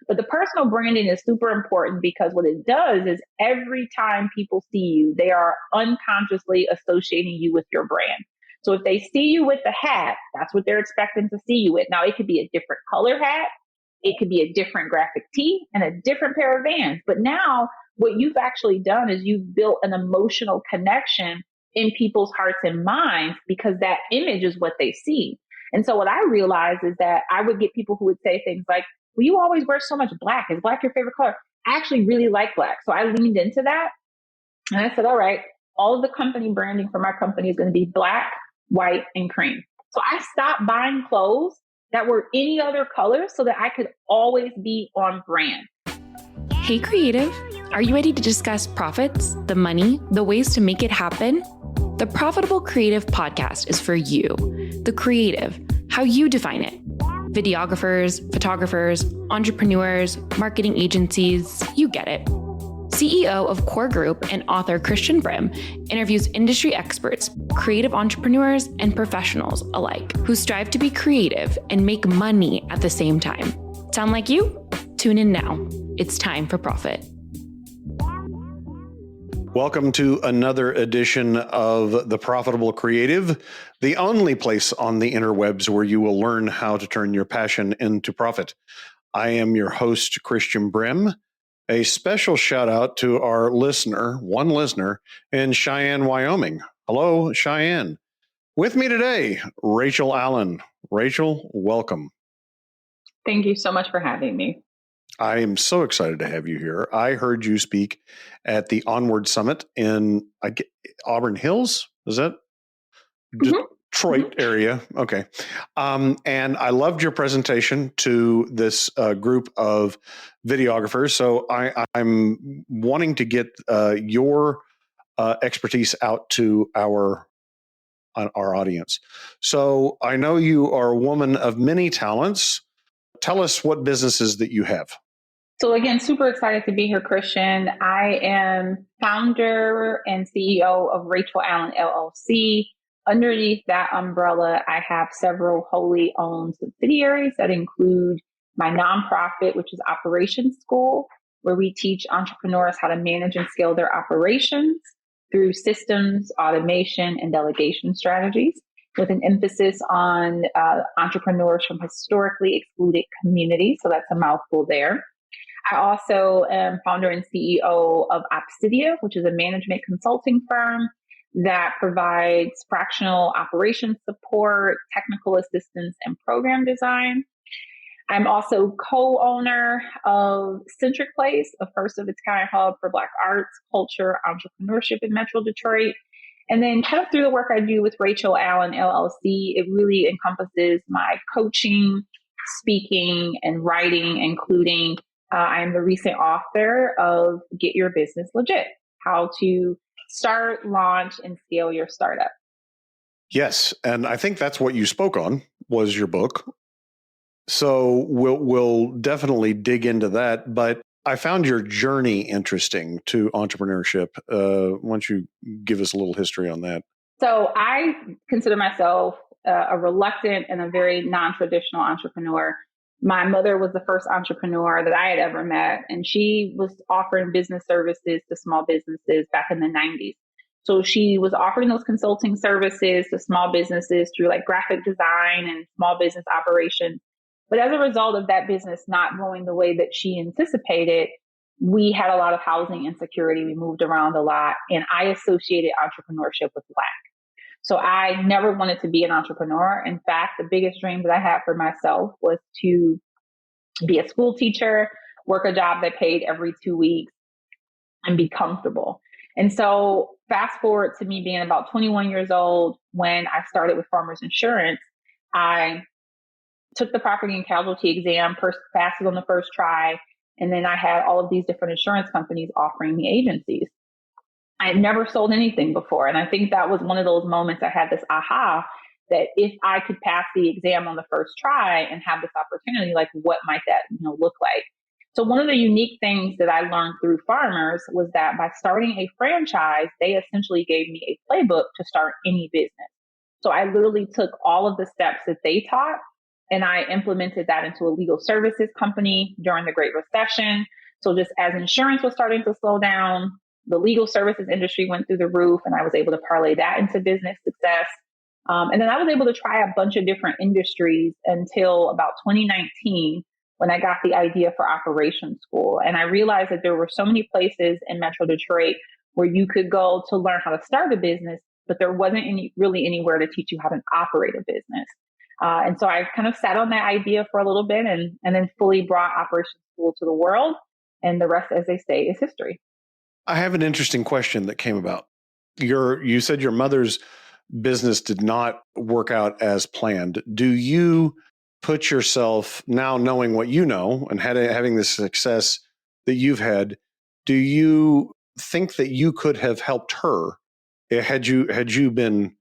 But the personal branding is super important because what it does is every time people see you, they are unconsciously associating you with your brand. So if they see you with the hat, that's what they're expecting to see you with. Now, it could be a different color hat. It could be a different graphic tee and a different pair of Vans. But now what you've actually done is you've built an emotional connection in people's hearts and minds because that image is what they see. And so what I realized is that I would get people who would say things like, well, you always wear so much black. Is black your favorite color? I actually really like black. So I leaned into that. And I said, all right, all of the company branding for my company is going to be black, white, and cream. So I stopped buying clothes that were any other color so that I could always be on brand. Hey, creative, are you ready to discuss profits, the money, the ways to make it happen? The Profitable Creative Podcast is for you, the creative, how you define it. Videographers, photographers, entrepreneurs, marketing agencies, you get it. CEO of Core Group and author Christian Brim interviews industry experts, creative entrepreneurs, and professionals alike who strive to be creative and make money at the same time. Sound like you? Tune in now. It's time for profit. Welcome to another edition of The Profitable Creative, the only place on the interwebs where you will learn how to turn your passion into profit. I am your host, Christian Brim. A special shout out to our listener, one listener in Cheyenne, Wyoming. Hello, Cheyenne. With me today, Racheal Allen. Racheal, welcome. Thank you so much for having me. I am so excited to have you here. I heard you speak at the Onward Summit in Auburn Hills. Is that Detroit area? Okay. And I loved your presentation to this group of videographers. So I'm wanting to get your expertise out to our audience. So I know you are a woman of many talents. Tell us what businesses that you have. So again, super excited to be here, Christian. I am founder and CEO of Racheal Allen, LLC. Underneath that umbrella, I have several wholly owned subsidiaries that include my nonprofit, which is Operations School, where we teach entrepreneurs how to manage and scale their operations through systems, automation, and delegation strategies, with an emphasis on entrepreneurs from historically excluded communities. So that's a mouthful there. I also am founder and CEO of Obsidia, which is a management consulting firm that provides fractional operations support, technical assistance, and program design. I'm also co-owner of Centric Place, a first of its kind hub for Black arts, culture, entrepreneurship in Metro Detroit. And then kind of through the work I do with Racheal Allen, LLC, it really encompasses my coaching, speaking, and writing, including I'm the recent author of Get Your Business Legit, How to Start, Launch, and Scale Your Startup. Yes, and I think that's what you spoke on, was your book. So we'll definitely dig into that. But I found your journey interesting to entrepreneurship. Why don't you give us a little history on that? So I consider myself a reluctant and a very non-traditional entrepreneur. My mother was the first entrepreneur that I had ever met, and she was offering business services to small businesses back in the 90s. So she was offering those consulting services to small businesses through like graphic design and small business operations. But as a result of that business not going the way that she anticipated, we had a lot of housing insecurity. We moved around a lot, and I associated entrepreneurship with lack. So I never wanted to be an entrepreneur. In fact, the biggest dream that I had for myself was to be a school teacher, work a job that paid every 2 weeks, and be comfortable. And so fast forward to me being about 21 years old when I started with Farmers Insurance. I took the property and casualty exam, passed it on the first try, and then I had all of these different insurance companies offering me agencies. I had never sold anything before. And I think that was one of those moments I had this aha that if I could pass the exam on the first try and have this opportunity, like what might that look like? So one of the unique things that I learned through Farmers was that by starting a franchise, they essentially gave me a playbook to start any business. So I literally took all of the steps that they taught And I implemented that into a legal services company during the Great Recession. So just as insurance was starting to slow down, the legal services industry went through the roof, and I was able to parlay that into business success. And then I was able to try a bunch of different industries until about 2019, when I got the idea for Operations School. And I realized that there were so many places in Metro Detroit where you could go to learn how to start a business, but there wasn't really anywhere to teach you how to operate a business. And so I kind of sat on that idea for a little bit, and then fully brought Operations School to the world. And the rest, as they say, is history. I have an interesting question that came about. You said your mother's business did not work out as planned. Do you put yourself, now knowing what you know and having the success that you've had, do you think that you could have helped her had you been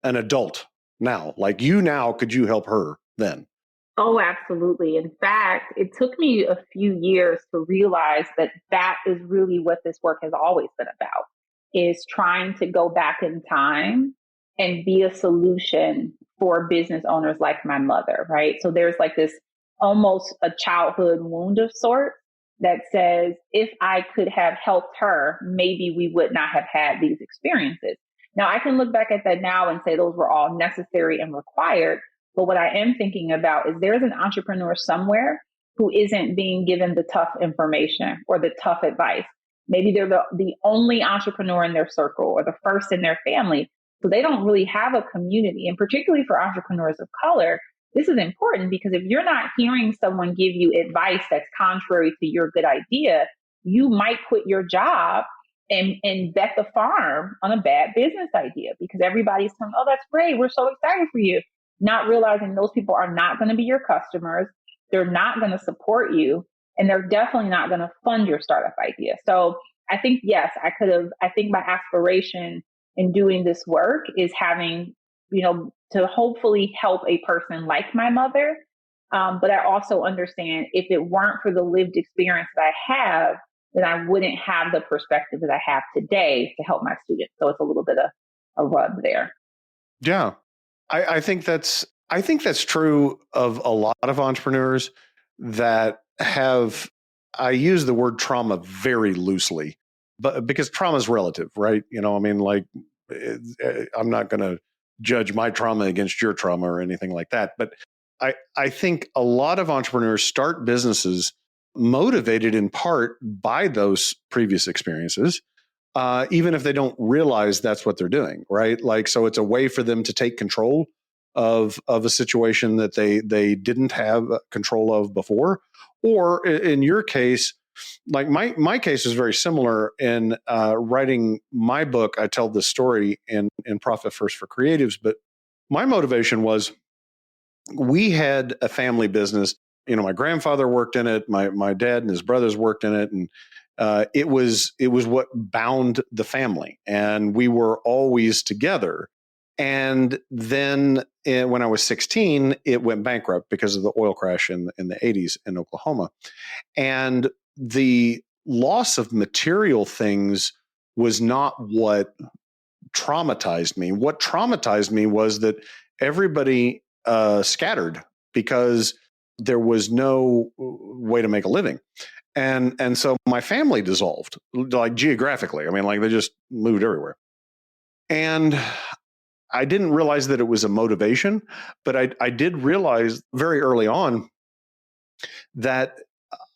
an adult now? Like you now, could you help her then? Oh, absolutely. In fact, it took me a few years to realize that that is really what this work has always been about, is trying to go back in time and be a solution for business owners like my mother, right? So there's like this almost a childhood wound of sort that says, if I could have helped her, maybe we would not have had these experiences. Now, I can look back at that now and say those were all necessary and required. But what I am thinking about is there's an entrepreneur somewhere who isn't being given the tough information or the tough advice. Maybe they're the only entrepreneur in their circle or the first in their family. So they don't really have a community. And particularly for entrepreneurs of color, this is important because if you're not hearing someone give you advice that's contrary to your good idea, you might quit your job and bet the farm on a bad business idea because everybody's saying, oh, that's great. We're so excited for you. Not realizing those people are not going to be your customers. They're not going to support you. And they're definitely not going to fund your startup idea. So I think, yes, I think my aspiration in doing this work is having, to hopefully help a person like my mother. But I also understand if it weren't for the lived experience that I have, then I wouldn't have the perspective that I have today to help my students. So it's a little bit of a rub there. Yeah. I think that's true of a lot of entrepreneurs that have, I use the word trauma very loosely, but because trauma is relative, right? I'm not going to judge my trauma against your trauma or anything like that. But I think a lot of entrepreneurs start businesses motivated in part by those previous experiences. Even if they don't realize that's what they're doing, right? Like, so it's a way for them to take control of a situation that they didn't have control of before. Or in your case, like my case is very similar. In writing my book, I tell this story in Profit First for Creatives, but my motivation was we had a family business. My grandfather worked in it. My dad and his brothers worked in it, and it was what bound the family, and we were always together. And then when I was 16, it went bankrupt because of the oil crash in the 80s in Oklahoma. And the loss of material things was not what traumatized me. What traumatized me was that everybody scattered because there was no way to make a living. And so my family dissolved, like geographically. I mean, like they just moved everywhere. And I didn't realize that it was a motivation, but I did realize very early on that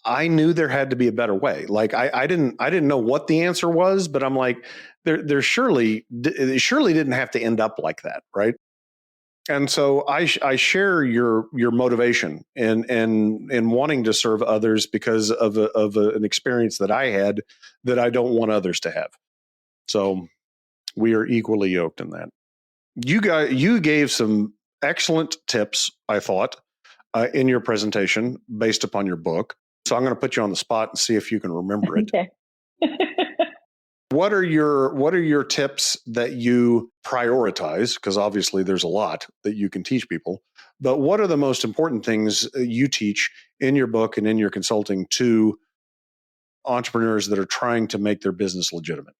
I knew there had to be a better way. Like I didn't know what the answer was, but I'm like, it surely didn't have to end up like that, right? And so I share your motivation in wanting to serve others because of an experience that I had that I don't want others to have. So we are equally yoked in that. You gave some excellent tips, I thought, in your presentation based upon your book. So I'm going to put you on the spot and see if you can remember it. Okay. What are your tips that you prioritize? Because obviously there's a lot that you can teach people, but what are the most important things you teach in your book and in your consulting to entrepreneurs that are trying to make their business legitimate?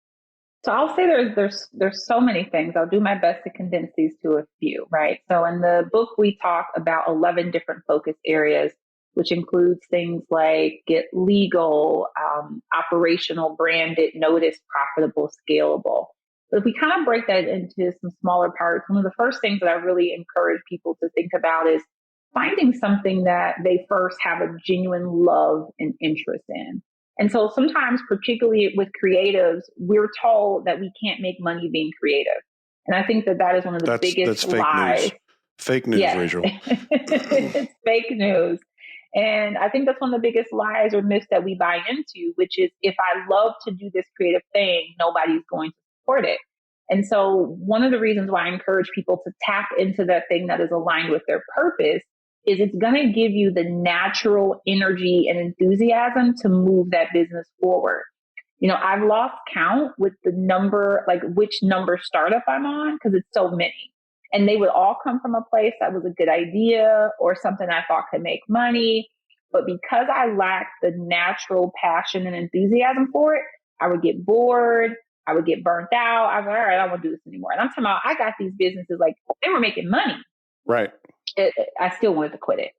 So I'll say there's so many things. I'll do my best to condense these to a few, right? So in the book we talk about 11 different focus areas, which includes things like get legal, operational, branded, noticed, profitable, scalable. But if we kind of break that into some smaller parts, one of the first things that I really encourage people to think about is finding something that they first have a genuine love and interest in. And so sometimes, particularly with creatives, we're told that we can't make money being creative. And I think that that is one of the biggest that's fake lies. news. Fake news, Yes. Racheal. It's fake news. And I think that's one of the biggest lies or myths that we buy into, which is if I love to do this creative thing, nobody's going to support it. And so one of the reasons why I encourage people to tap into that thing that is aligned with their purpose is it's going to give you the natural energy and enthusiasm to move that business forward. You know, I've lost count with the number, like which number startup I'm on, because it's so many. And they would all come from a place that was a good idea or something I thought could make money. But because I lacked the natural passion and enthusiasm for it, I would get bored. I would get burnt out. I was like, all right, I don't want to do this anymore. And I'm talking about, I got these businesses like they were making money. Right. I still wanted to quit it.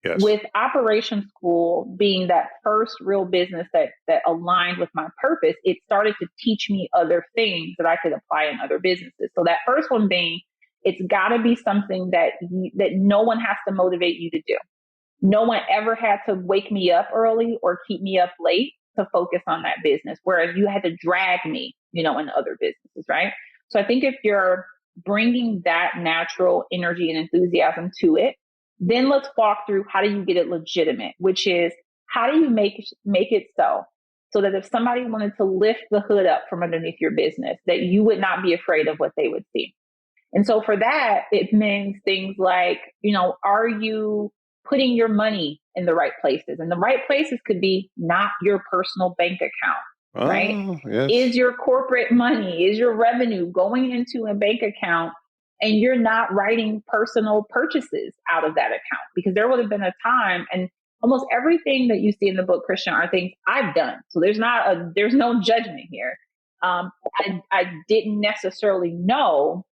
Yes. With Operation School being that first real business that aligned with my purpose, it started to teach me other things that I could apply in other businesses. So that first one being, it's got to be something that no one has to motivate you to do. No one ever had to wake me up early or keep me up late to focus on that business, whereas you had to drag me, in other businesses, right? So I think if you're bringing that natural energy and enthusiasm to it, then let's walk through how do you get it legitimate, which is how do you make it so that if somebody wanted to lift the hood up from underneath your business, that you would not be afraid of what they would see. And so for that, it means things like, are you putting your money in the right places? And the right places could be not your personal bank account, right? Yes. Is your corporate money, is your revenue going into a bank account and you're not writing personal purchases out of that account? Because there would have been a time, and almost everything that you see in the book, Christian, are things I've done. So there's no judgment here. I didn't necessarily know,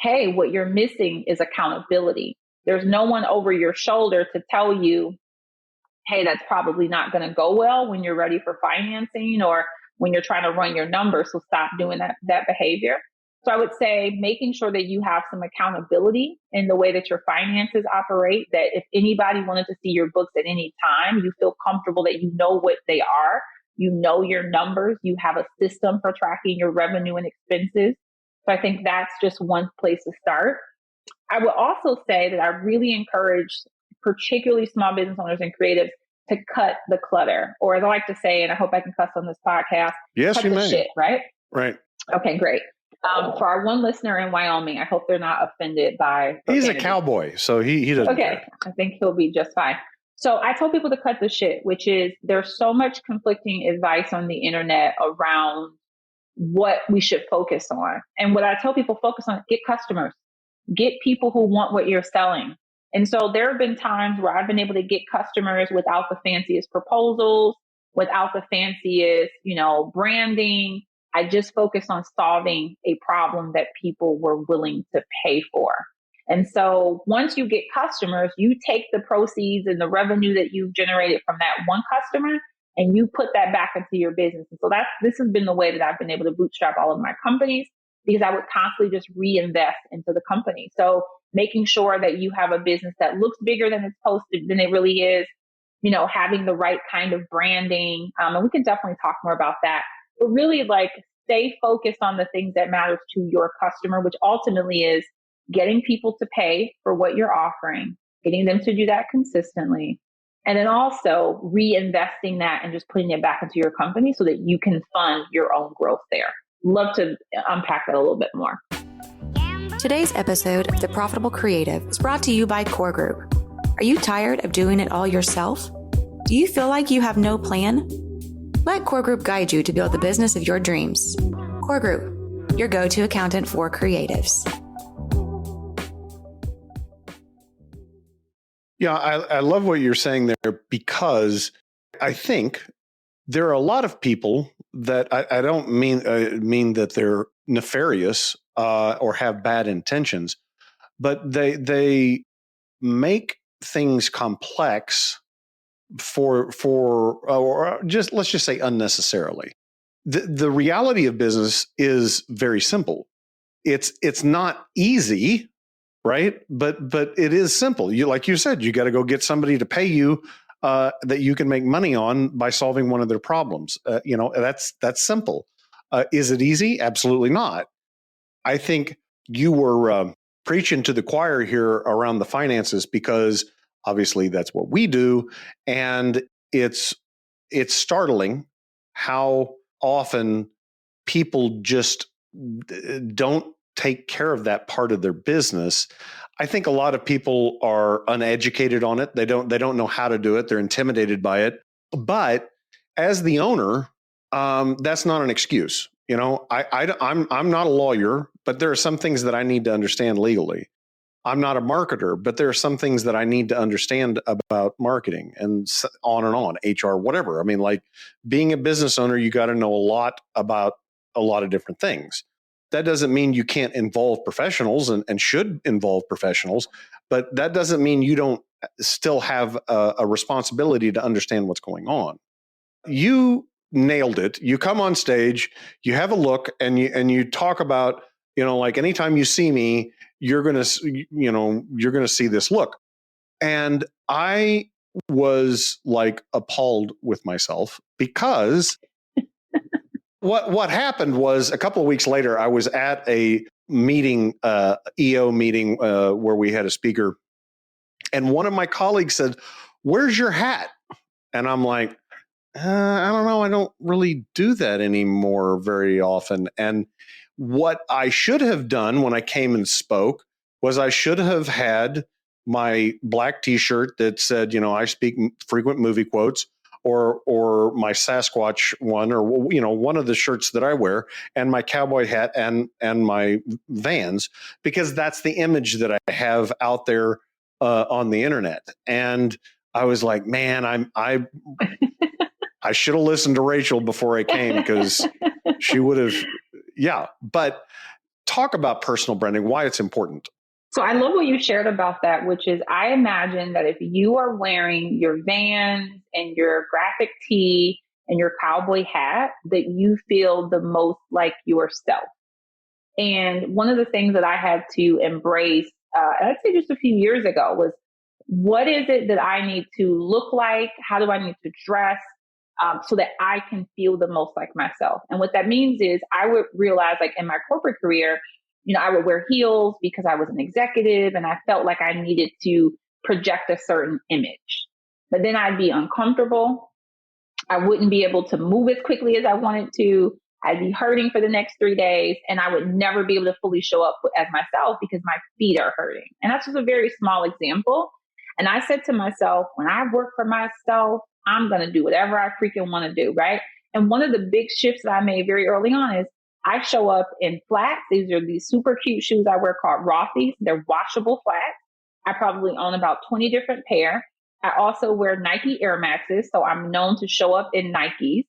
hey, what you're missing is accountability. There's no one over your shoulder to tell you, hey, that's probably not going to go well when you're ready for financing or when you're trying to run your numbers. So stop doing that behavior. So I would say making sure that you have some accountability in the way that your finances operate, that if anybody wanted to see your books at any time, you feel comfortable that you know what they are, you know your numbers, you have a system for tracking your revenue and expenses. So I think that's just one place to start. I would also say that I really encourage particularly small business owners and creatives to cut the clutter, or as I like to say, and I hope I can cuss on this podcast, yes, cut you the may. shit, right? Right. Okay, great. For our one listener in Wyoming, I hope they're not offended by profanity. He's a cowboy, so he doesn't care. I think he'll be just fine. So I told people to cut the shit, which is there's so much conflicting advice on the internet around what we should focus on. And what I tell people, focus on, get customers, get people who want what you're selling. And so there have been times where I've been able to get customers without the fanciest proposals, without the fanciest, branding. I just focused on solving a problem that people were willing to pay for. And so once you get customers, you take the proceeds and the revenue that you've generated from that one customer and you put that back into your business. And so this has been the way that I've been able to bootstrap all of my companies, because I would constantly just reinvest into the company. So making sure that you have a business that looks bigger than than it really is, having the right kind of branding. And we can definitely talk more about that, but really stay focused on the things that matters to your customer, which ultimately is getting people to pay for what you're offering, getting them to do that consistently, and then also reinvesting that and just putting it back into your company so that you can fund your own growth there. Love to unpack that a little bit more. Today's episode of The Profitable Creative is brought to you by Core Group. Are you tired of doing it all yourself? Do you feel like you have no plan? Let Core Group guide you to build the business of your dreams. Core Group, your go-to accountant for creatives. Yeah, I love what you're saying there, because I think there are a lot of people that I don't mean that they're nefarious or have bad intentions, but they make things complex for or just let's just say unnecessarily. The reality of business is very simple. It's not easy, right? But it is simple. You, like you said, you got to go get somebody to pay you that you can make money on by solving one of their problems. That's simple. Is it easy? Absolutely not. I think you were preaching to the choir here around the finances because obviously that's what we do, and it's startling how often people just don't take care of that part of their business. I think a lot of people are uneducated on it. They don't know how to do it. They're intimidated by it. But as the owner, that's not an excuse. I'm not a lawyer, but there are some things that I need to understand legally. I'm not a marketer, but there are some things that I need to understand about marketing and on, HR, whatever. I mean, like being a business owner, you got to know a lot about a lot of different things. That doesn't mean you can't involve professionals and should involve professionals, but that doesn't mean you don't still have a responsibility to understand what's going on. You nailed it. You come on stage, you have a look, and you talk about, like anytime you see me, you're going to see this look. And I was like appalled with myself because what happened was a couple of weeks later, I was at a meeting, EO meeting, where we had a speaker, and one of my colleagues said, "Where's your hat?" And I'm like, I don't know. I don't really do that anymore very often. And what I should have done when I came and spoke was I should have had my black T-shirt that said, I speak frequent movie quotes, or my Sasquatch one, or one of the shirts that I wear, and my cowboy hat and my Vans, because that's the image that I have out there on the internet. And I was like, man, I should have listened to Racheal before I came, because she would have, yeah. But talk about personal branding, why it's important. So I love what you shared about that, which is I imagine that if you are wearing your Vans and your graphic tee and your cowboy hat, that you feel the most like yourself. And one of the things that I had to embrace, I'd say just a few years ago, was what is it that I need to look like? How do I need to dress? So that I can feel the most like myself. And what that means is I would realize, like in my corporate career, I would wear heels because I was an executive and I felt like I needed to project a certain image. But then I'd be uncomfortable. I wouldn't be able to move as quickly as I wanted to. I'd be hurting for the next 3 days, and I would never be able to fully show up as myself because my feet are hurting. And that's just a very small example. And I said to myself, when I work for myself, I'm going to do whatever I freaking want to do, right? And one of the big shifts that I made very early on is I show up in flats. These are these super cute shoes I wear called Rothy's. They're washable flats. I probably own about 20 different pair. I also wear Nike Air Maxes, so I'm known to show up in Nikes,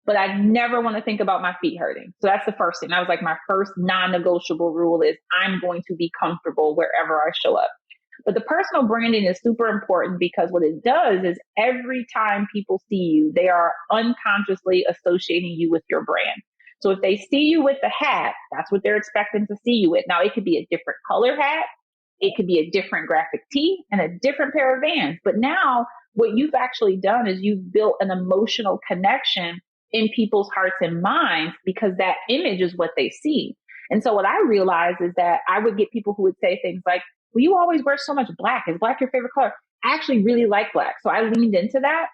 but I never want to think about my feet hurting. So that's the first thing. That was like my first non-negotiable rule is I'm going to be comfortable wherever I show up. But the personal branding is super important because what it does is every time people see you, they are unconsciously associating you with your brand. So if they see you with the hat, that's what they're expecting to see you with. Now, it could be a different color hat. It could be a different graphic tee and a different pair of Vans. But now what you've actually done is you've built an emotional connection in people's hearts and minds because that image is what they see. And so what I realized is that I would get people who would say things like, well, you always wear so much black. Is black your favorite color? I actually really like black. So I leaned into that.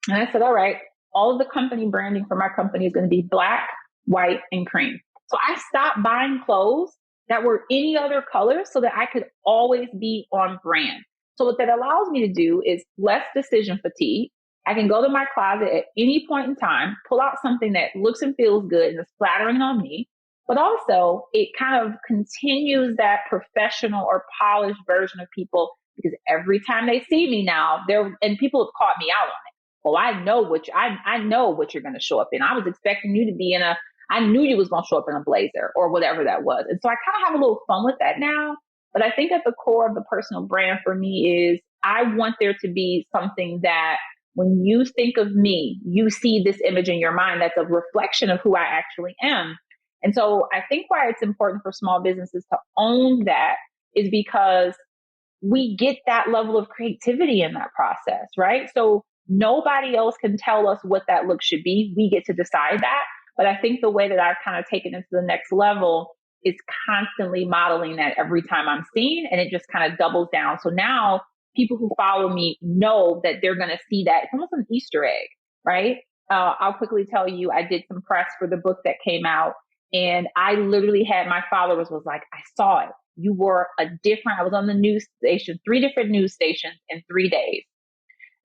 And I said, all right, all of the company branding for my company is going to be black, white, and cream. So I stopped buying clothes that were any other color so that I could always be on brand. So what that allows me to do is less decision fatigue. I can go to my closet at any point in time, pull out something that looks and feels good and is flattering on me. But also, it kind of continues that professional or polished version of people because every time they see me now, and people have caught me out on it. oh, I know what you're going to show up in. I was expecting you to be I knew you was going to show up in a blazer or whatever that was. And so I kind of have a little fun with that now. But I think at the core of the personal brand for me is I want there to be something that when you think of me, you see this image in your mind that's a reflection of who I actually am. And so I think why it's important for small businesses to own that is because we get that level of creativity in that process, right? So nobody else can tell us what that look should be. We get to decide that. But I think the way that I've kind of taken it to the next level is constantly modeling that every time I'm seen, and it just kind of doubles down. So now people who follow me know that they're going to see that. It's almost an Easter egg, right? I'll quickly tell you, I did some press for the book that came out, and I literally had my followers was like, I saw it. You wore I was on the news station, 3 different news stations in 3 days.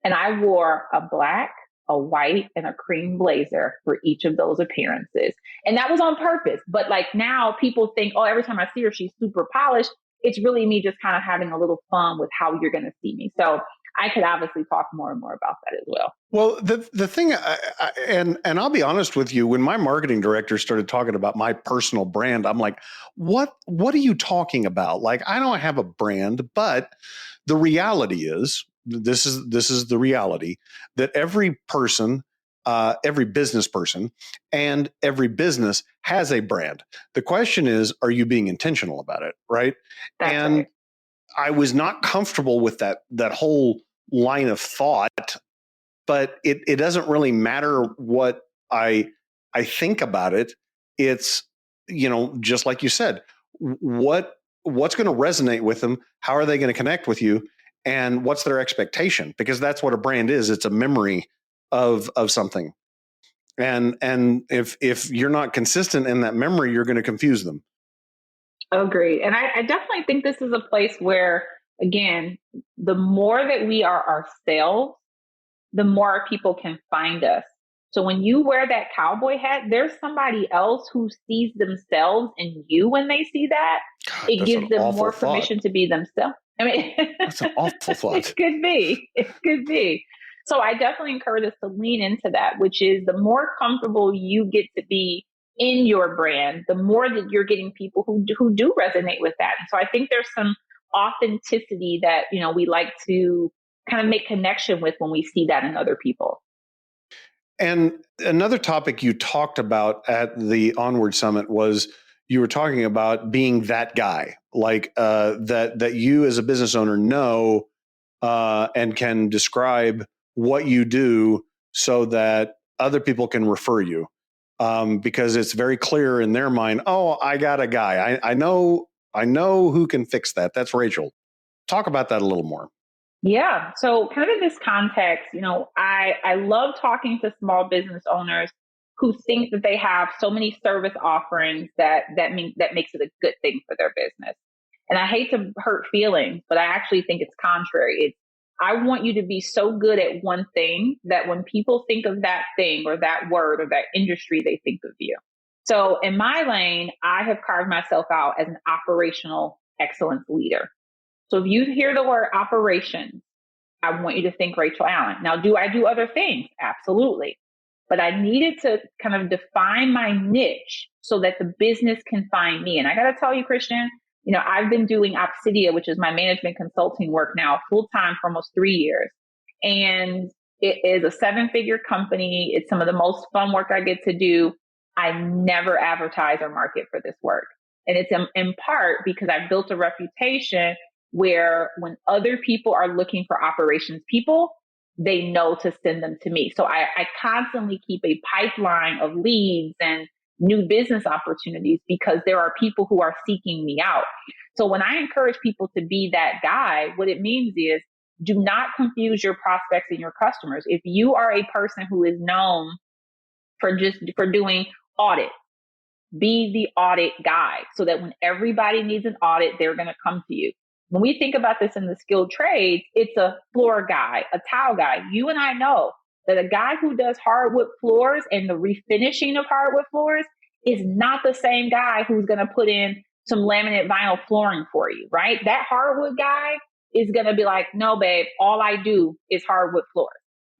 And I wore a black, a white, and a cream blazer for each of those appearances. And that was on purpose. But like now people think, oh, every time I see her, she's super polished. It's really me just kind of having a little fun with how you're going to see me. So I could obviously talk more and more about that as well. Well, the thing, and I'll be honest with you, when my marketing director started talking about my personal brand, I'm like, what are you talking about? Like, I don't have a brand, but the reality is, this is the reality that every person, every business person, and every business has a brand. The question is, are you being intentional about it, right? That's right. I was not comfortable with that whole line of thought, but it doesn't really matter what I think about it. It's, just like you said, what's going to resonate with them? How are they going to connect with you? And what's their expectation? Because that's what a brand is. It's a memory of something. And if you're not consistent in that memory, you're going to confuse them. Agreed. And I definitely think this is a place where, again, the more that we are ourselves, the more people can find us. So when you wear that cowboy hat, there's somebody else who sees themselves in you when they see that. God, it gives them more permission to be themselves. I mean, that's an awful thought. It could be. It could be. So I definitely encourage us to lean into that, which is the more comfortable you get to be in your brand, the more that you're getting people who do resonate with that. And so I think there's some authenticity that, we like to kind of make connection with when we see that in other people. And another topic you talked about at the Onward Summit was you were talking about being that guy, like that you as a business owner know and can describe what you do so that other people can refer you. Because it's very clear in their mind, oh, I got a guy. I know who can fix that. That's Racheal. Talk about that a little more. Yeah. So kind of in this context, I love talking to small business owners who think that they have so many service offerings that makes it a good thing for their business. And I hate to hurt feelings, but I actually think it's contrary. I want you to be so good at one thing that when people think of that thing or that word or that industry, they think of you. So in my lane, I have carved myself out as an operational excellence leader. So if you hear the word operations, I want you to think Racheal Allen. Now, do I do other things? Absolutely. But I needed to kind of define my niche so that the business can find me. And I got to tell you, Christian, I've been doing Obsidia, which is my management consulting work now full time for almost 3 years. And it is a 7-figure company. It's some of the most fun work I get to do. I never advertise or market for this work. And it's in part because I built a reputation where when other people are looking for operations people, they know to send them to me. So I constantly keep a pipeline of leads and new business opportunities because there are people who are seeking me out. So when I encourage people to be that guy, what it means is do not confuse your prospects and your customers. If you are a person who is known for doing audit, be the audit guy so that when everybody needs an audit, they're going to come to you. When we think about this in the skilled trades, it's a floor guy, a tile guy. You and I know that a guy who does hardwood floors and the refinishing of hardwood floors is not the same guy who's going to put in some laminate vinyl flooring for you, right? That hardwood guy is going to be like, no, babe, all I do is hardwood floors.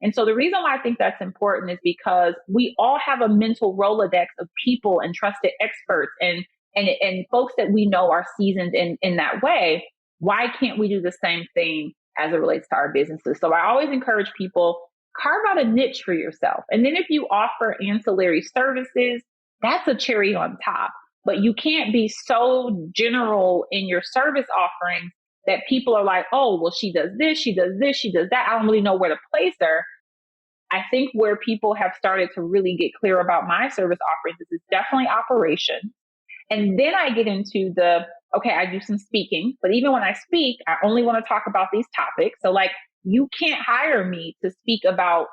And so the reason why I think that's important is because we all have a mental Rolodex of people and trusted experts and folks that we know are seasoned in that way. Why can't we do the same thing as it relates to our businesses? So I always encourage people, carve out a niche for yourself. And then if you offer ancillary services, that's a cherry on top. But you can't be so general in your service offerings that people are like, oh, well, she does this, she does this, she does that. I don't really know where to place her. I think where people have started to really get clear about my service offerings is definitely operations. And then I get into okay, I do some speaking, but even when I speak, I only want to talk about these topics. So like, you can't hire me to speak about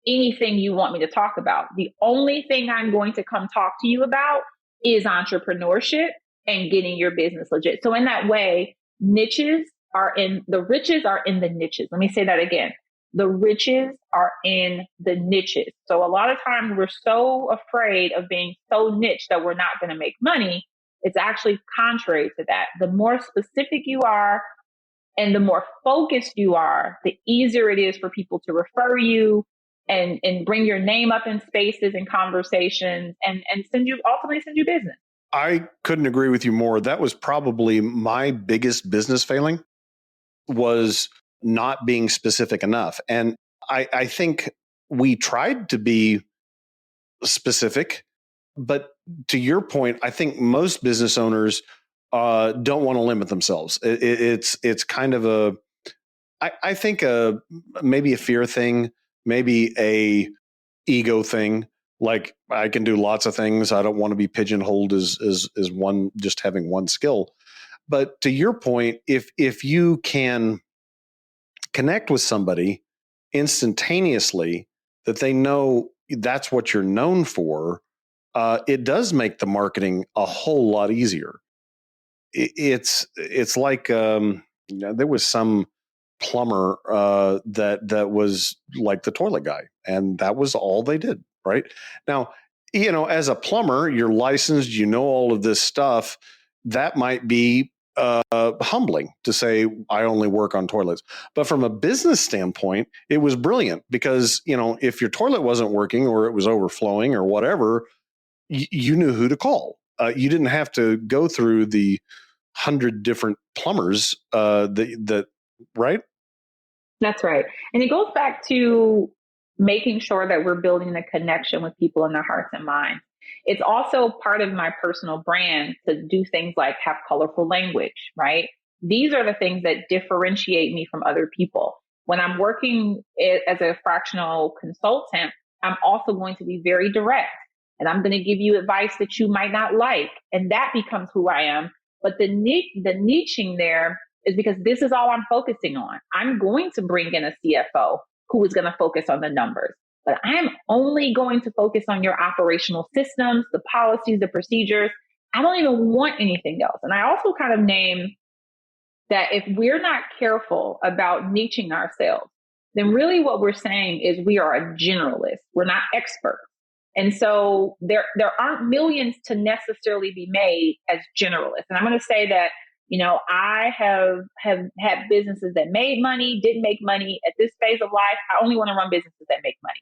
anything you want me to talk about. The only thing I'm going to come talk to you about is entrepreneurship and getting your business legit. So in that way, the riches are in the niches. Let me say that again. The riches are in the niches. So a lot of times we're so afraid of being so niche that we're not going to make money. It's actually contrary to that. The more specific you are and the more focused you are, the easier it is for people to refer you and bring your name up in spaces and conversations and ultimately send you business. I couldn't agree with you more. That was probably my biggest business failing, was not being specific enough. And I think we tried to be specific, but to your point, I think most business owners don't want to limit themselves. It's kind of I think maybe a fear thing, maybe a ego thing. Like, I can do lots of things. I don't want to be pigeonholed as one, just having one skill. But to your point, if you can connect with somebody instantaneously that they know that's what you're known for, it does make the marketing a whole lot easier. It's like there was some plumber that was like the toilet guy, and that was all they did. Right now, as a plumber, you're licensed, all of this stuff. That might be humbling to say, I only work on toilets. But from a business standpoint, it was brilliant because, if your toilet wasn't working or it was overflowing or whatever, you knew who to call. You didn't have to go through the 100 different plumbers right? That's right. And it goes back to making sure that we're building the connection with people in their hearts and minds. It's also part of my personal brand to do things like have colorful language, right? These are the things that differentiate me from other people. When I'm working as a fractional consultant, I'm also going to be very direct, and I'm going to give you advice that you might not like. And that becomes who I am. But the niching there is because this is all I'm focusing on. I'm going to bring in a CFO who is going to focus on the numbers, but I'm only going to focus on your operational systems, the policies, the procedures. I don't even want anything else. And I also kind of name that if we're not careful about niching ourselves, then really what we're saying is we are a generalist. We're not experts. And so there aren't millions to necessarily be made as generalists. And I'm going to say that, I have had businesses that made money, didn't make money. At this phase of life, I only want to run businesses that make money.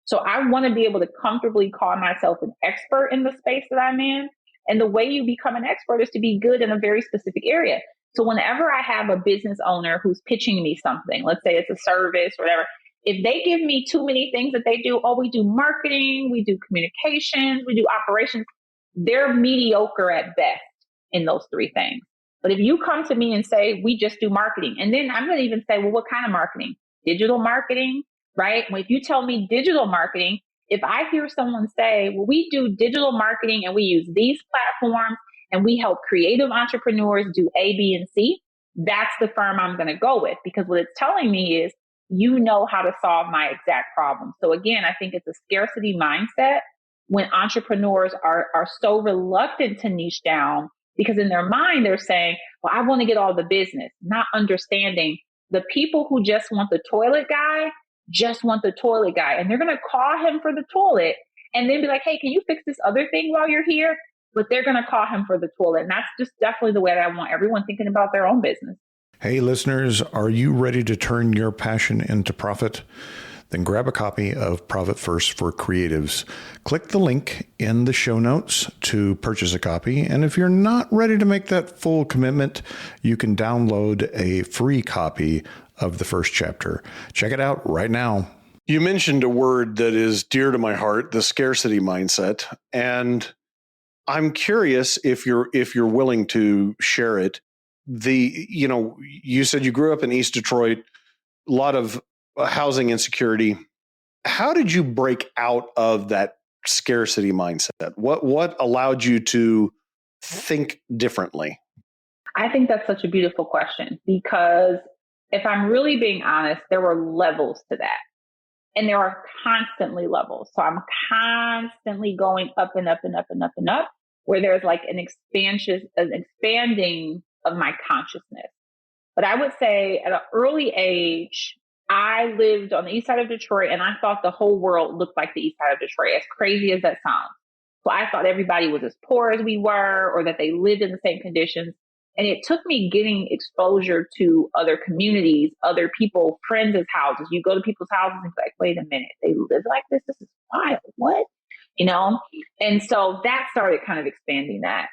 So I want to be able to comfortably call myself an expert in the space that I'm in. And the way you become an expert is to be good in a very specific area. So whenever I have a business owner who's pitching me something, let's say it's a service or whatever, if they give me too many things that they do, we do marketing, we do communications, we do operations, they're mediocre at best in those three things. But if you come to me and say, we just do marketing, and then I'm going to even say, well, what kind of marketing? Digital marketing, right? Well, if you tell me digital marketing, if I hear someone say, well, we do digital marketing and we use these platforms and we help creative entrepreneurs do A, B, and C, that's the firm I'm going to go with, because what it's telling me is you know how to solve my exact problem. So again, I think it's a scarcity mindset when entrepreneurs are so reluctant to niche down, because in their mind, they're saying, well, I want to get all the business, not understanding the people who just want the toilet guy, just want the toilet guy. And they're going to call him for the toilet and then be like, hey, can you fix this other thing while you're here? But they're going to call him for the toilet. And that's just definitely the way that I want everyone thinking about their own business. Hey, listeners, are you ready to turn your passion into profit? then grab a copy of Profit First for Creatives. Click the link in the show notes to purchase a copy. And if you're not ready to make that full commitment, you can download a free copy of the first chapter. Check it out right now. You mentioned a word that is dear to my heart, the scarcity mindset. And I'm curious if you're willing to share it. You said you grew up in East Detroit, a lot of housing insecurity. How did you break out of that scarcity mindset? What allowed you to think differently? I think that's such a beautiful question, because if I'm really being honest, there were levels to that. And there are constantly levels. So I'm constantly going up and up and up and up and up, where there's like an expanding of my consciousness. But I would say at an early age, I lived on the east side of Detroit, and I thought the whole world looked like the east side of Detroit, as crazy as that sounds. So I thought everybody was as poor as we were, or that they lived in the same conditions. And it took me getting exposure to other communities, other people, friends' houses. You go to people's houses and be like, wait a minute, they live like this? This is wild. What? And so that started kind of expanding that.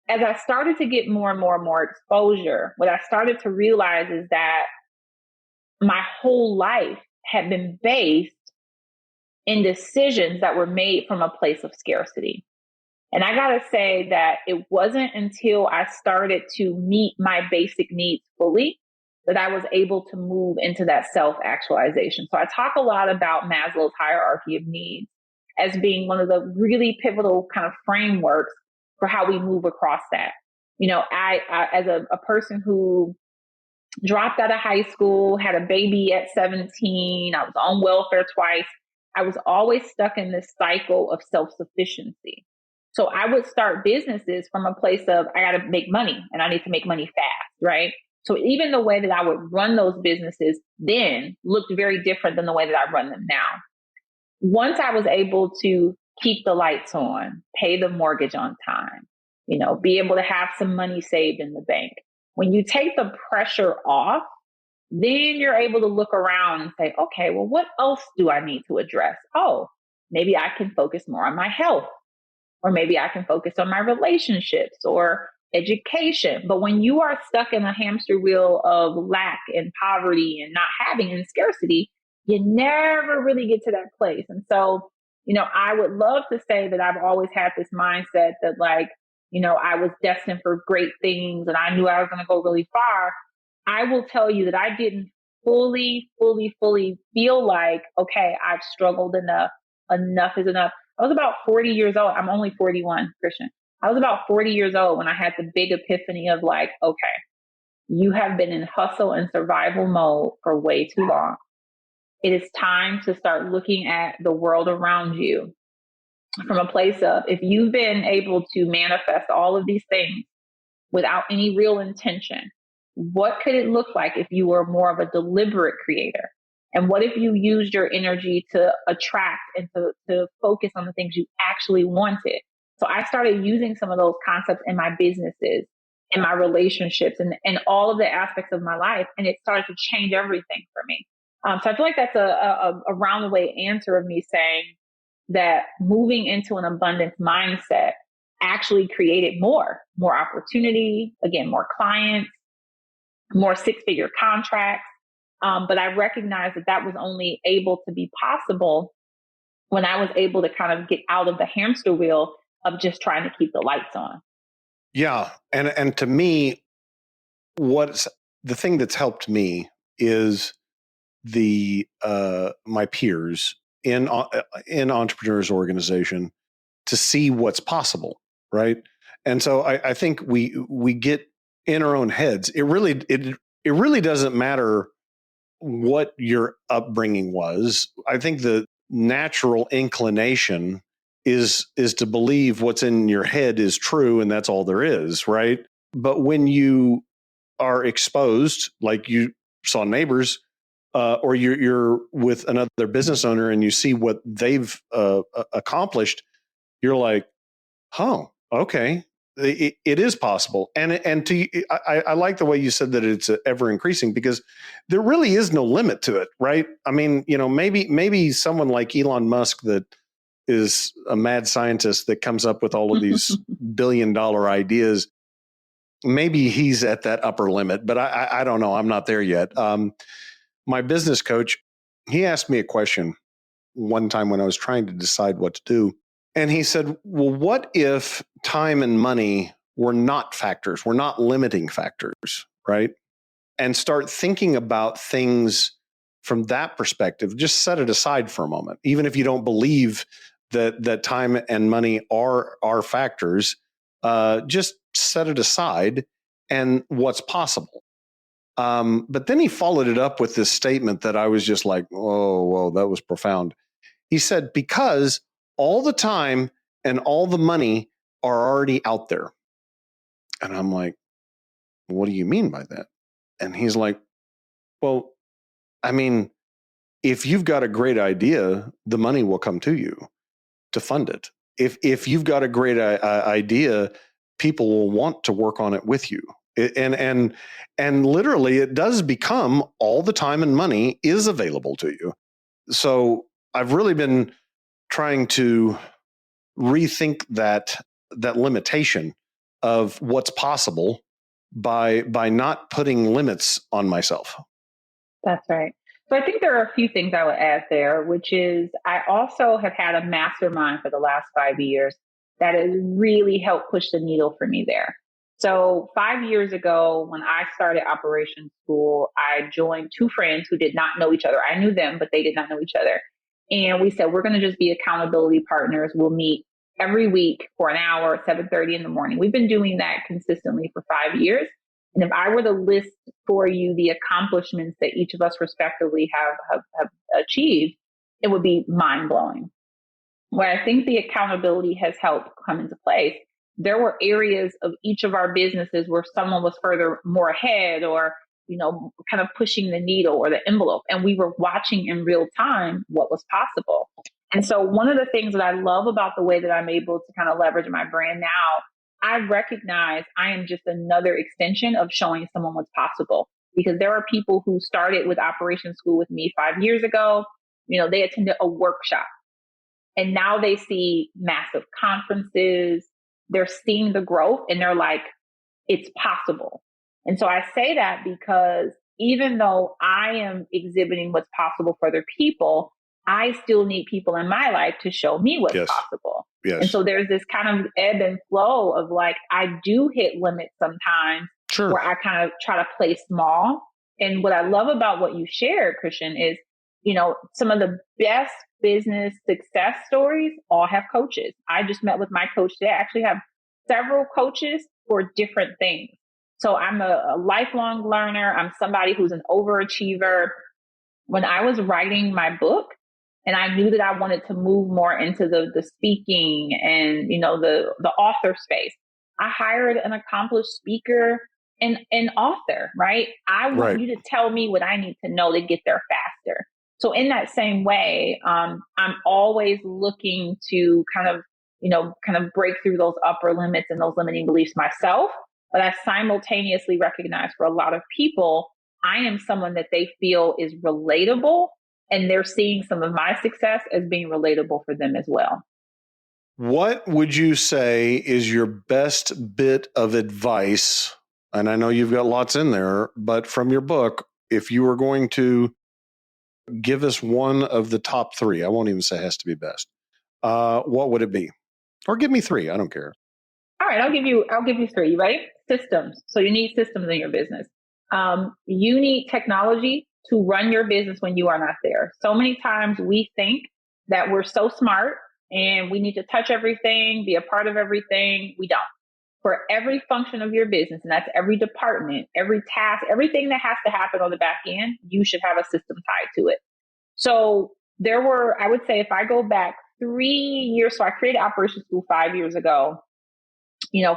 As I started to get more and more and more exposure, what I started to realize is that my whole life had been based in decisions that were made from a place of scarcity. And I got to say that it wasn't until I started to meet my basic needs fully that I was able to move into that self-actualization. So I talk a lot about Maslow's hierarchy of needs as being one of the really pivotal kind of frameworks for how we move across that. I as a person who dropped out of high school, had a baby at 17, I was on welfare twice. I was always stuck in this cycle of self-sufficiency. So I would start businesses from a place of, I got to make money and I need to make money fast, right? So even the way that I would run those businesses then looked very different than the way that I run them now. Once I was able to keep the lights on, pay the mortgage on time, be able to have some money saved in the bank. When you take the pressure off, then you're able to look around and say, okay, well, what else do I need to address? Oh, maybe I can focus more on my health. Or maybe I can focus on my relationships or education. But when you are stuck in a hamster wheel of lack and poverty and not having and scarcity, you never really get to that place. And so, I would love to say that I've always had this mindset that I was destined for great things and I knew I was going to go really far. I will tell you that I didn't fully feel like, okay, I've struggled enough. Enough is enough. I was about 40 years old. I'm only 41, Christian. I was about 40 years old when I had the big epiphany of okay, you have been in hustle and survival mode for way too long. It is time to start looking at the world around you from a place of, if you've been able to manifest all of these things without any real intention, what could it look like if you were more of a deliberate creator? And what if you used your energy to attract and to focus on the things you actually wanted? So I started using some of those concepts in my businesses, in my relationships, and all of the aspects of my life. And it started to change everything for me. So I feel like that's a round the way answer of me saying that moving into an abundance mindset actually created more opportunity, again, more clients, more six-figure contracts. But I recognized that was only able to be possible when I was able to kind of get out of the hamster wheel of just trying to keep the lights on. Yeah. And to me, what's the thing that's helped me is my peers in Entrepreneurs Organization to see what's possible. Right. And so I think we get in our own heads. It really doesn't matter what your upbringing was. I think the natural inclination is to believe what's in your head is true and that's all there is, right? But when you are exposed, like you saw neighbors, or you're with another business owner and you see what they've accomplished, you're like, oh, okay, it is possible. I like the way you said that it's ever increasing, because there really is no limit to it, right? I mean, maybe someone like Elon Musk, that is a mad scientist that comes up with all of these billion-dollar ideas, maybe he's at that upper limit, but I don't know. I'm not there yet. My business coach, he asked me a question one time when I was trying to decide what to do. And he said, well, what if time and money were not factors, were not limiting factors, right? And start thinking about things from that perspective. Just set it aside for a moment. Even if you don't believe that time and money are factors, just set it aside and what's possible. But then he followed it up with this statement that I was just like, oh, whoa, that was profound. He said, because all the time and all the money are already out there. And I'm like, what do you mean by that? And he's like, well, I mean, if you've got a great idea, the money will come to you to fund it. If you've got a great idea, people will want to work on it with you. And literally, it does become all the time and money is available to you. So I've really been trying to rethink that limitation of what's possible by not putting limits on myself. That's right. So I think there are a few things I would add there, which is I also have had a mastermind for the last 5 years that has really helped push the needle for me there. So 5 years ago, when I started operations school, I joined two friends who did not know each other. I knew them, but they did not know each other. And we said, we're going to just be accountability partners. We'll meet every week for an hour at 7:30 in the morning. We've been doing that consistently for 5 years. And if I were to list for you the accomplishments that each of us respectively have achieved, it would be mind blowing. Where I think the accountability has helped come into place, there were areas of each of our businesses where someone was more ahead, or, kind of pushing the needle or the envelope. And we were watching in real time what was possible. And so one of the things that I love about the way that I'm able to kind of leverage my brand now, I recognize I am just another extension of showing someone what's possible, because there are people who started with operations school with me 5 years ago. They attended a workshop and now they see massive conferences. They're seeing the growth and they're like, it's possible. And so I say that because even though I am exhibiting what's possible for other people, I still need people in my life to show me what's possible. Yes. And so there's this kind of ebb and flow of like, I do hit limits sometimes where I kind of try to play small. And what I love about what you shared, Christian, is, some of the best business success stories all have coaches. I just met with my coach today. I actually have several coaches for different things. So I'm a lifelong learner. I'm somebody who's an overachiever. When I was writing my book, and I knew that I wanted to move more into the speaking and, the author space, I hired an accomplished speaker and an author, right? I want you to tell me what I need to know to get there faster. So in that same way, I'm always looking to kind of break through those upper limits and those limiting beliefs myself. But I simultaneously recognize for a lot of people, I am someone that they feel is relatable, and they're seeing some of my success as being relatable for them as well. What would you say is your best bit of advice? And I know you've got lots in there, but from your book, if you were going to give us one of the top three, I won't even say it has to be best, what would it be? Or give me three. I don't care. All right, I'll give you three. You ready? Systems. So you need systems in your business. You need technology to run your business when you are not there. So many times we think that we're so smart and we need to touch everything, be a part of everything. We don't. For every function of your business, and that's every department, every task, everything that has to happen on the back end, you should have a system tied to it. So there were, I would say, if I go back 3 years, so I created Operations School 5 years ago,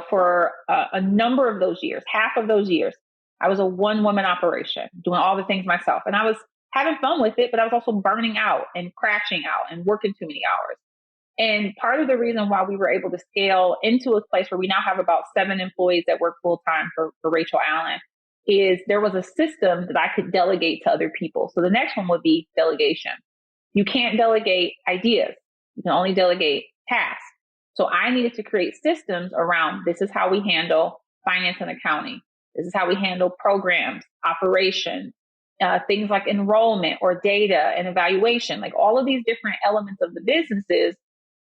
for a number of those years, half of those years, I was a one-woman operation, doing all the things myself. And I was having fun with it, but I was also burning out and crashing out and working too many hours. And part of the reason why we were able to scale into a place where we now have about 7 employees that work full time for Racheal Allen is there was a system that I could delegate to other people. So the next one would be delegation. You can't delegate ideas. You can only delegate tasks. So I needed to create systems around this is how we handle finance and accounting. This is how we handle programs, operations, things like enrollment or data and evaluation, like all of these different elements of the businesses.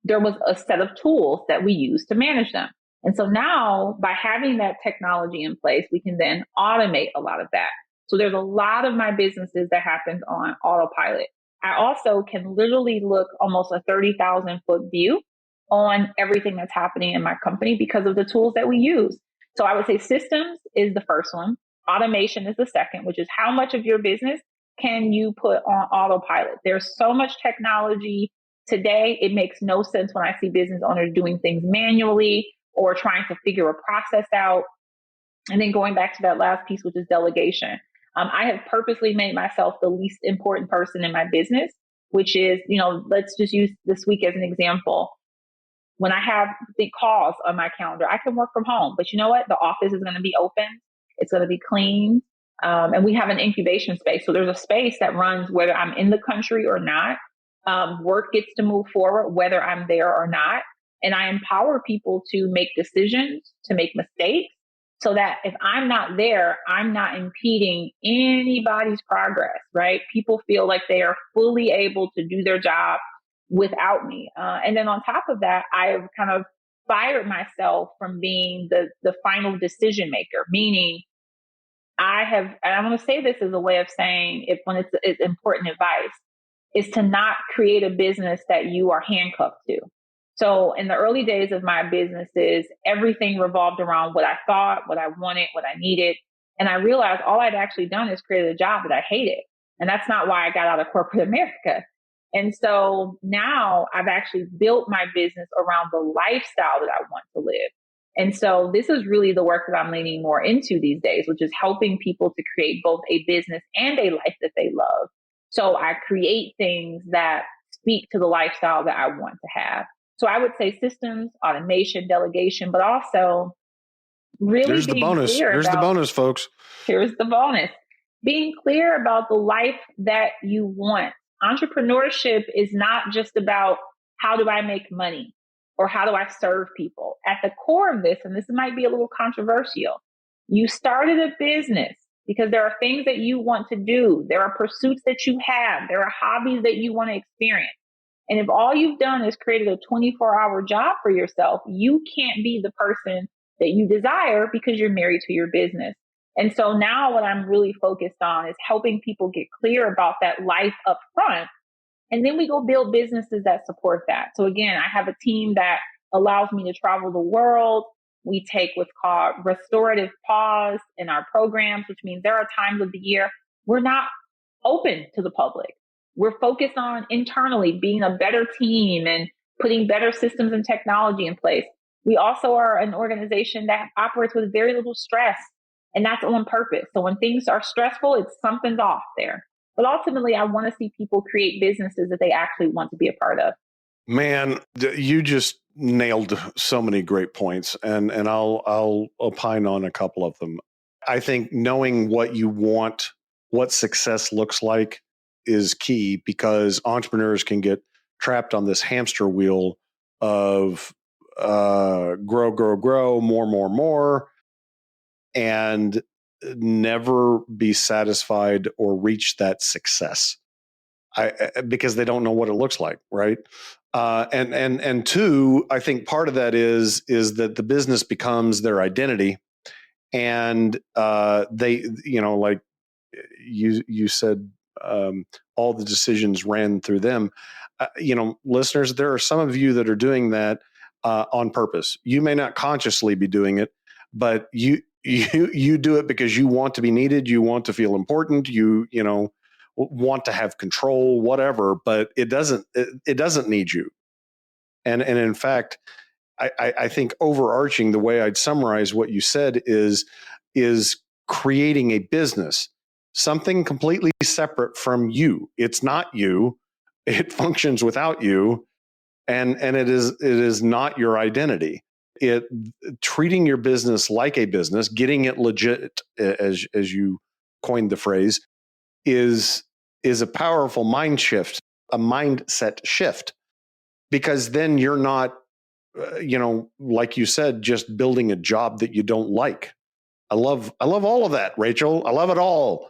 There was a set of tools that we use to manage them. And so now by having that technology in place, we can then automate a lot of that. So there's a lot of my businesses that happens on autopilot. I also can literally look almost a 30,000 foot view on everything that's happening in my company because of the tools that we use. So I would say systems is the first one. Automation is the second, which is how much of your business can you put on autopilot? There's so much technology today. It makes no sense when I see business owners doing things manually or trying to figure a process out. And then going back to that last piece, which is delegation. I have purposely made myself the least important person in my business, which is, let's just use this week as an example. When I have big calls on my calendar, I can work from home. But you know what? The office is going to be open. It's going to be clean. And we have an incubation space. So there's a space that runs whether I'm in the country or not. Work gets to move forward, whether I'm there or not. And I empower people to make decisions, to make mistakes, so that if I'm not there, I'm not impeding anybody's progress, right? People feel like they are fully able to do their job without me. And then on top of that, I have kind of fired myself from being the final decision maker, meaning and I'm going to say this as a way of saying when it's important advice, is to not create a business that you are handcuffed to. So in the early days of my businesses, everything revolved around what I thought, what I wanted, what I needed. And I realized all I'd actually done is created a job that I hated. And that's not why I got out of corporate America. And so now I've actually built my business around the lifestyle that I want to live. And so this is really the work that I'm leaning more into these days, which is helping people to create both a business and a life that they love. So I create things that speak to the lifestyle that I want to have. So I would say systems, automation, delegation, but also really Here's the bonus. Here's the bonus, folks. Here's the bonus. Being clear about the life that you want. Entrepreneurship is not just about how do I make money or how do I serve people. At the core of this, and this might be a little controversial, you started a business because there are things that you want to do. There are pursuits that you have. There are hobbies that you want to experience. And if all you've done is created a 24-hour job for yourself, you can't be the person that you desire because you're married to your business. And so now what I'm really focused on is helping people get clear about that life up front. And then we go build businesses that support that. So again, I have a team that allows me to travel the world. We take what's called restorative pause in our programs, which means there are times of the year we're not open to the public. We're focused on internally being a better team and putting better systems and technology in place. We also are an organization that operates with very little stress, and that's on purpose. So when things are stressful, it's something's off there. But ultimately, I want to see people create businesses that they actually want to be a part of. Man, you just nailed so many great points, and I'll opine on a couple of them. I think knowing what you want, what success looks like, is key, because entrepreneurs can get trapped on this hamster wheel of grow, more, and never be satisfied or reach that success. Because they don't know what it looks like, right? And two, I think part of that is that the business becomes their identity, and they, like you said, all the decisions ran through them. Listeners, there are some of you that are doing that on purpose. You may not consciously be doing it, but you do it because you want to be needed. You want to feel important. You want to have control, whatever, but it doesn't need you. And in fact, I think overarching, the way I'd summarize what you said is creating a business, something completely separate from you. It's not you. It functions without you. and it is not your identity. Treating your business like a business, getting it legit, as you coined the phrase, is a powerful mindset shift, because then you're not, like you said, just building a job that you don't like. I love all of that, Racheal. I love it all.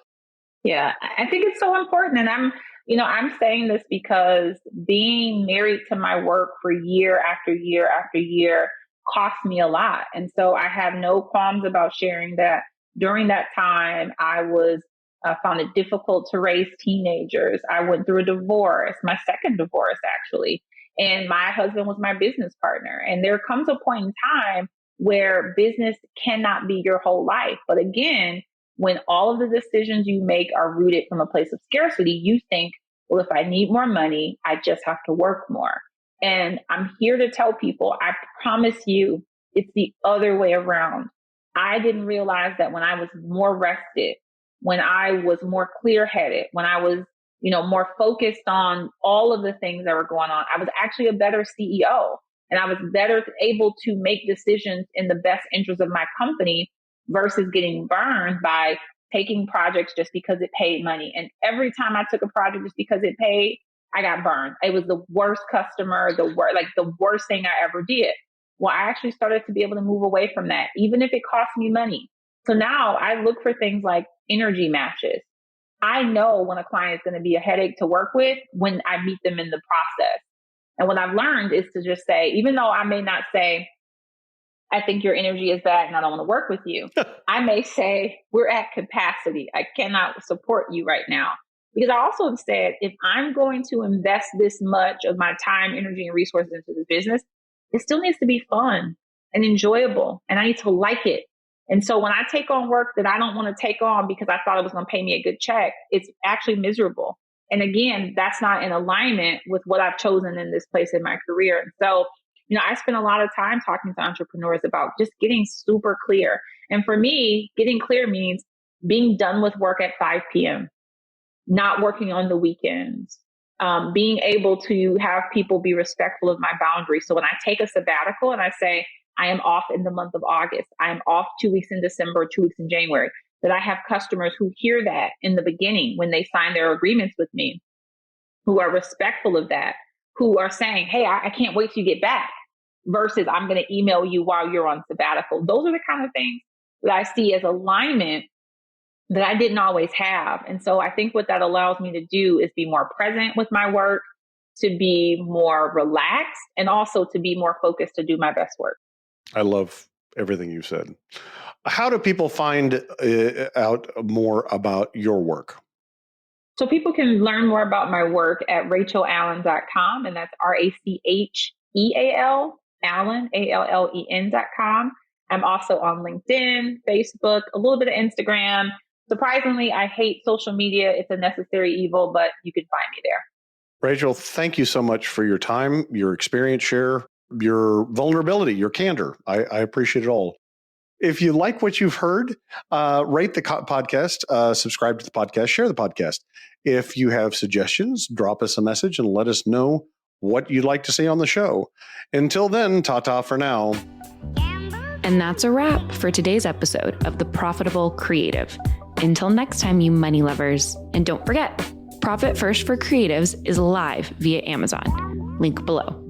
Yeah, I think it's so important. And I'm saying this because being married to my work for year after year after year cost me a lot. And so I have no qualms about sharing that during that time, I found it difficult to raise teenagers. I went through a divorce, my second divorce, actually. And my husband was my business partner. And there comes a point in time where business cannot be your whole life. But again, when all of the decisions you make are rooted from a place of scarcity, you think, well, if I need more money, I just have to work more. And I'm here to tell people, I promise you, it's the other way around. I didn't realize that when I was more rested, when I was more clear-headed, when I was, more focused on all of the things that were going on, I was actually a better CEO. And I was better able to make decisions in the best interest of my company versus getting burned by taking projects just because it paid money. And every time I took a project just because it paid, I got burned. It was the worst customer, the worst thing I ever did. Well, I actually started to be able to move away from that, even if it cost me money. So now I look for things like energy matches. I know when a client is going to be a headache to work with when I meet them in the process. And what I've learned is to just say, even though I may not say, I think your energy is bad and I don't want to work with you, I may say, we're at capacity. I cannot support you right now. Because I also have said, if I'm going to invest this much of my time, energy, and resources into this business, it still needs to be fun and enjoyable. And I need to like it. And so when I take on work that I don't want to take on because I thought it was going to pay me a good check, it's actually miserable. And again, that's not in alignment with what I've chosen in this place in my career. And so, I spend a lot of time talking to entrepreneurs about just getting super clear. And for me, getting clear means being done with work at 5 p.m., not working on the weekends, being able to have people be respectful of my boundaries. So when I take a sabbatical and I say, I am off in the month of August, I am off 2 weeks in December, 2 weeks in January, that I have customers who hear that in the beginning when they sign their agreements with me, who are respectful of that, who are saying, hey, I can't wait till you get back, versus I'm going to email you while you're on sabbatical. Those are the kind of things that I see as alignment that I didn't always have. And so I think what that allows me to do is be more present with my work, to be more relaxed, and also to be more focused to do my best work. I love everything you said. How do people find out more about your work? So people can learn more about my work at rachealallen.com, and that's RACHEAL, Allen, ALLEN.com. I'm also on LinkedIn, Facebook, a little bit of Instagram. Surprisingly, I hate social media. It's a necessary evil, but you can find me there. Racheal, thank you so much for your time, your experience share, your vulnerability, your candor. I appreciate it all. If you like what you've heard, rate the podcast, subscribe to the podcast, share the podcast. If you have suggestions, drop us a message and let us know what you'd like to see on the show. Until then, ta-ta for now. And that's a wrap for today's episode of The Profitable Creative. Until next time, you money lovers. And don't forget, Profit First for Creatives is live via Amazon. Link below.